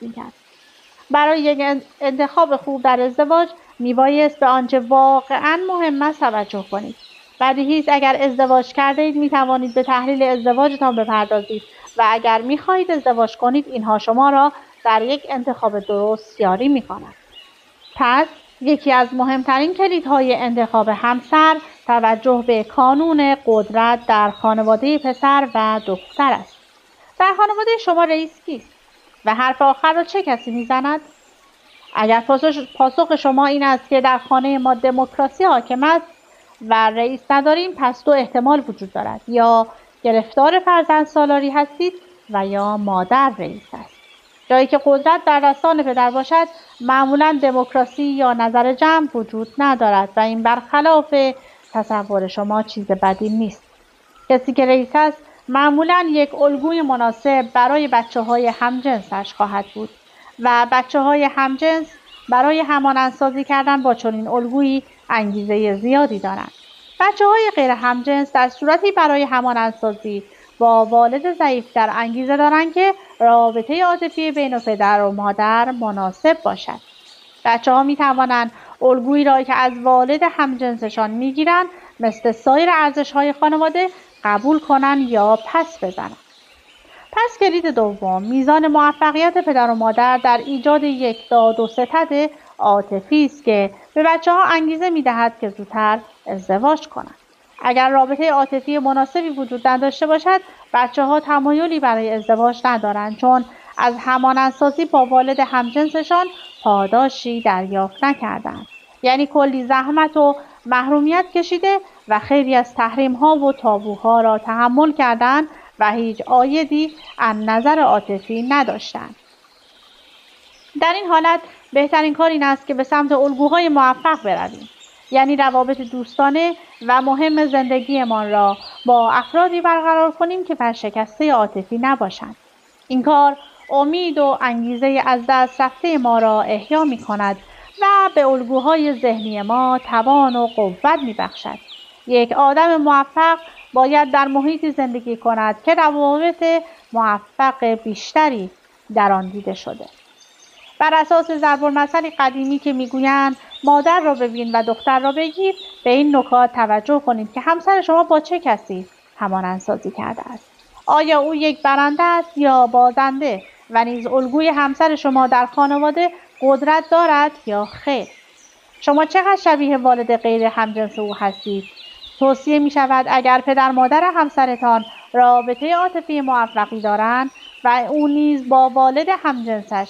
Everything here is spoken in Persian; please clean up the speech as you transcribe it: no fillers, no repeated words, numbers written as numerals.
کرد. برای یک انتخاب خوب در ازدواج میبایست به آنچه واقعا مهم است توجه کنید. بدیهی است اگر ازدواج کرده اید میتوانید به تحلیل ازدواجتان بپردازید و اگر میخواهید ازدواج کنید اینها شما را در یک انتخاب درست یاری میکنند. پس یکی از مهمترین کلیدهای انتخاب همسر توجه به کانون قدرت در خانواده پسر و دختر است. در خانواده شما رئیس کیست و حرف آخر را چه کسی میزند؟ اگر پاسخ شما این است که در خانه ما دموکراسی حاکم است و رئیس نداریم، پس دو احتمال وجود دارد: یا گرفتار فرزندسالاری هستید و یا مادر رئیس است. جایی که قدرت در دستان پدر باشد معمولا دموکراسی یا نظر جمع وجود ندارد و این برخلاف تصور شما چیز بدی نیست. کسی که رئیس است معمولا یک الگوی مناسب برای بچه‌های همجنسش خواهد بود و بچه‌های همجنس برای همانندسازی کردن با چنین الگویی انگیزه زیادی دارند. بچه‌های غیر همجنس در صورتی برای همانندسازی با والد ضعیف‌تر انگیزه دارند که رابطه عاطفی بین پدر و مادر مناسب باشد. بچه‌ها می‌توانند الگویی را که از والد همجنسشان می‌گیرند مثل سایر ارزش‌های خانواده قبول کنند یا پس بزنند. پس کلید دوم میزان موفقیت پدر و مادر در ایجاد یک داد و ستد عاطفی است که به بچه‌ها انگیزه می‌دهد که زودتر ازدواج کنند. اگر رابطه عاطفی مناسبی وجود نداشته باشد، بچه‌ها تمایلی برای ازدواج ندارند چون از همانندسازی با والد همجنسشان پاداشی دریافت نکردند. یعنی کلی زحمت و محرومیت کشیده و خیلی از تحریم‌ها و تابوها را تحمل کردند و هیچ عایدی از نظر عاطفی نداشتند. در این حالت بهترین کار این است که به سمت الگوهای موفق برویم. یعنی روابط دوستانه و مهم زندگیمان را با افرادی برقرار کنیم که ورشکسته عاطفی نباشند. این کار امید و انگیزه از دست رفته ما را احیا می کند و به الگوهای ذهنی ما توان و قوت می بخشد. یک آدم موفق باید در محیطی زندگی کند که روابط موفق بیشتری در آن دیده شده. بر اساس ضرب‌المثل قدیمی که میگویند مادر را ببین و دختر را بگیر، به این نکات توجه کنید که همسر شما با چه کسی همانندسازی کرده است. آیا او یک برنده است یا بازنده و نیز الگوی همسر شما در خانواده قدرت دارد یا خیر؟ شما چقدر شبیه والد غیر همجنس او هستید؟ توصیه می شود اگر پدر مادر همسرتان رابطه عاطفی موفقی دارند و او نیز با والد همجنسش